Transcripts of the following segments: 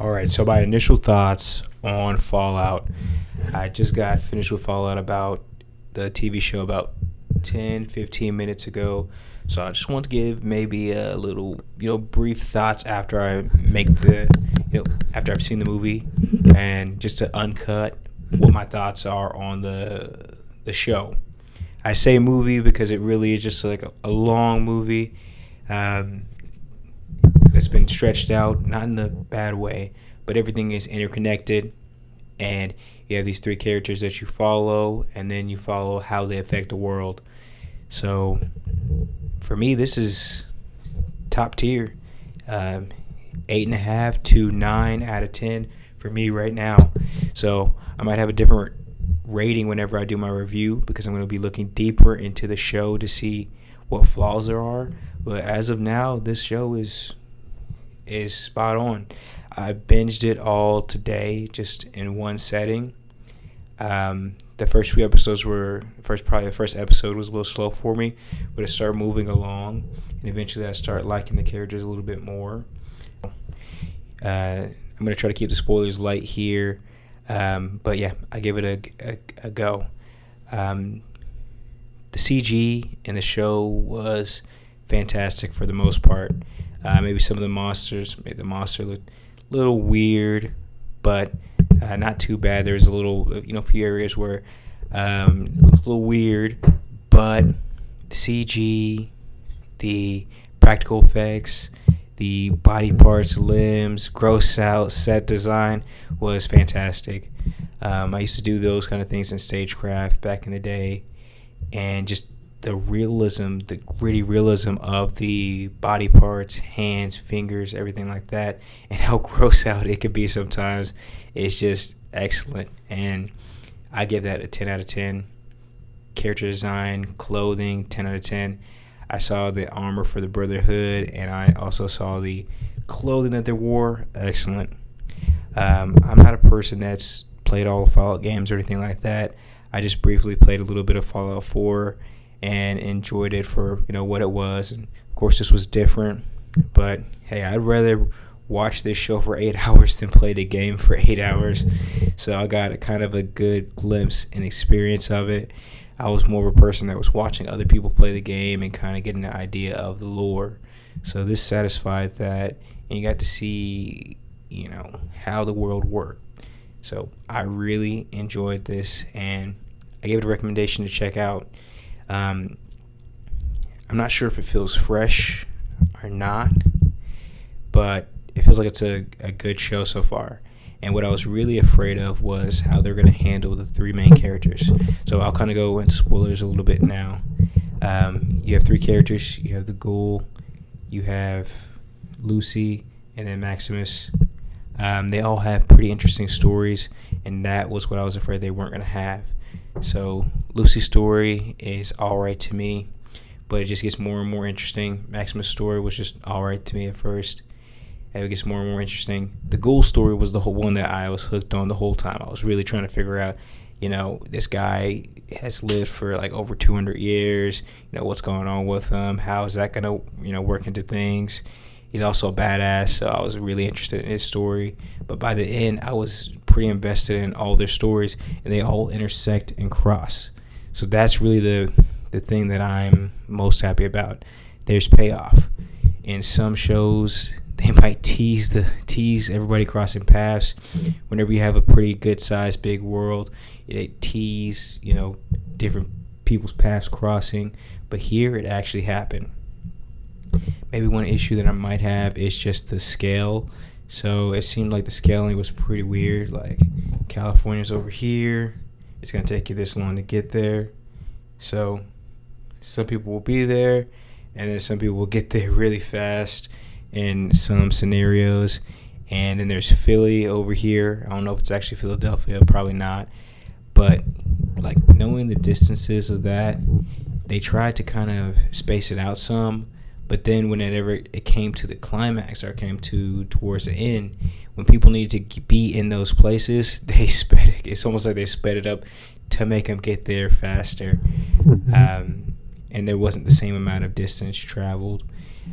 All right, so my initial thoughts on Fallout. I just got finished with Fallout about the TV show about 10, 15 minutes ago. So I just want to give maybe a little, brief thoughts after I make after I've seen the movie, and just to uncut what my thoughts are on the show. I say movie because it really is just like a long movie. Um, that's been stretched out, not in the bad way, but everything is interconnected. And you have these three characters that you follow, and then you follow how they affect the world. So for me, this is top tier. 8.5 to 9 out of 10 for me right now. So I might have a different rating whenever I do my review, because I'm going to be looking deeper into the show to see what flaws there are. But as of now, this show is spot on. I binged it all today, just in one setting. The first few episodes the first episode was a little slow for me, but it started moving along, and eventually I started liking the characters a little bit more. I'm going to try to keep the spoilers light here, but yeah, I give it a go. The CG in the show was fantastic for the most part. Maybe some of the monsters made the monster look a little weird, but not too bad. There's a little, few areas where it looks a little weird, but the CG, the practical effects, the body parts, limbs, gross out set design was fantastic. I used to do those kind of things in stagecraft back in the day, and just the realism, the gritty realism of the body parts, hands, fingers, everything like that, and how gross out it could be sometimes is just excellent. And I give that a 10 out of 10. Character design, clothing, 10 out of 10. I saw the armor for the Brotherhood, and I also saw the clothing that they wore. Excellent. I'm not a person that's played all the Fallout games or anything like that. I just briefly played a little bit of Fallout 4 and enjoyed it for what it was. And of course, this was different, but hey, I'd rather watch this show for 8 hours than play the game for 8 hours. So I got a good glimpse and experience of it. I was more of a person that was watching other people play the game and kind of getting an idea of the lore. So this satisfied that, and you got to see how the world worked. So I really enjoyed this, and I gave it a recommendation to check out. I'm not sure if it feels fresh or not, but it feels like it's a good show so far. And what I was really afraid of was how they're going to handle the three main characters. So I'll kind of go into spoilers a little bit now. You have three characters. You have the Ghoul, you have Lucy, and then Maximus. They all have pretty interesting stories, and that was what I was afraid they weren't going to have. So Lucy's story is all right to me, but it just gets more and more interesting. Maximus' story was just all right to me at first, and it gets more and more interesting. The Ghoul story was the whole one that I was hooked on the whole time. I was really trying to figure out, this guy has lived for like over 200 years. What's going on with him? How is that going to, work into things? He's also a badass, so I was really interested in his story. But by the end, I was pretty invested in all their stories, and they all intersect and cross. So that's really the thing that I'm most happy about. There's payoff. In some shows, they might tease everybody crossing paths. Whenever you have a pretty good sized big world, they tease, different people's paths crossing. But here it actually happened. Maybe one issue that I might have is just the scale. So it seemed like the scaling was pretty weird. Like, California's over here. It's going to take you this long to get there. So some people will be there, and then some people will get there really fast in some scenarios. And then there's Philly over here. I don't know if it's actually Philadelphia. Probably not. But like, knowing the distances of that, they tried to kind of space it out some. But then whenever it came to the climax, or came towards the end, when people needed to be in those places, they sped it. It's almost like they sped it up to make them get there faster. And there wasn't the same amount of distance traveled.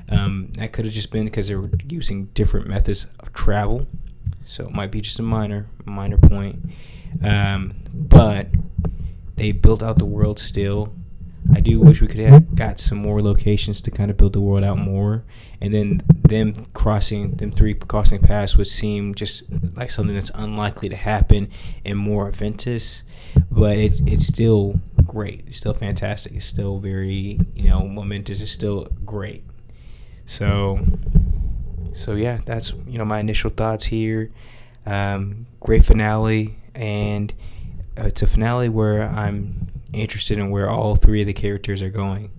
That could have just been because they were using different methods of travel. so it might be just a minor point. But they built out the world still. I do wish we could have got some more locations to kind of build the world out more, and then them three crossing paths would seem just like something that's unlikely to happen and more eventous. But it's still great. It's still fantastic. It's still very momentous. It's still great. So yeah, that's my initial thoughts here. Great finale, and it's a finale where I'm interested in where all three of the characters are going,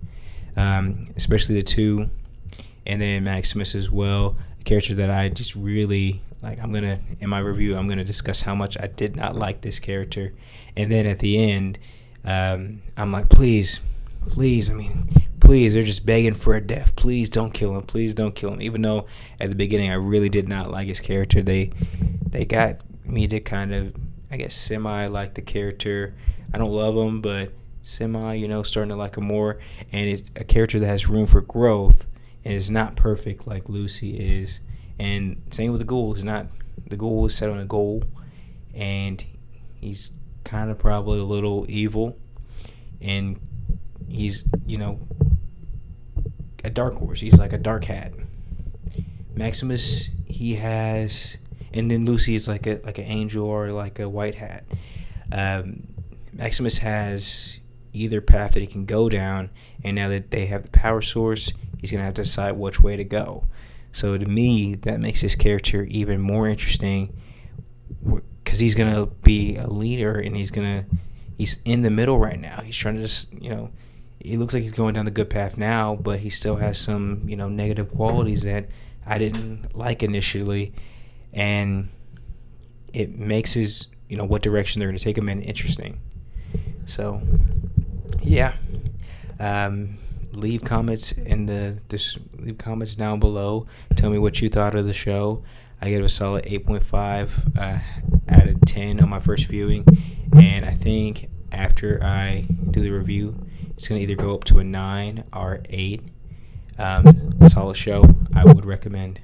especially the two, and then Maximus as well, a character that I just really like. In my review, I'm gonna discuss how much I did not like this character, and then at the end, I'm like, please, they're just begging for a death. Please don't kill him. Even though at the beginning I really did not like his character, they got me to kind of, I guess, semi like the character. I don't love him, but semi, starting to like him more. And it's a character that has room for growth and is not perfect like Lucy is. And same with the ghoul. The ghoul is set on a goal, and he's kind of probably a little evil, and he's a dark horse. He's like a dark hat. Maximus, he has, and then Lucy is like an angel or like a white hat. Maximus has either path that he can go down, and now that they have the power source, he's gonna have to decide which way to go. So to me, that makes this character even more interesting, because he's gonna be a leader, and he's in the middle right now. He's trying to just, it looks like he's going down the good path now, but he still has some, negative qualities that I didn't like initially, and it makes his, what direction they're going to take him in interesting. So, yeah. Leave comments leave comments down below. Tell me what you thought of the show. I gave it a solid 8.5 out of 10 on my first viewing, and I think after I do the review, it's going to either go up to a 9 or 8. Solid show. I would recommend.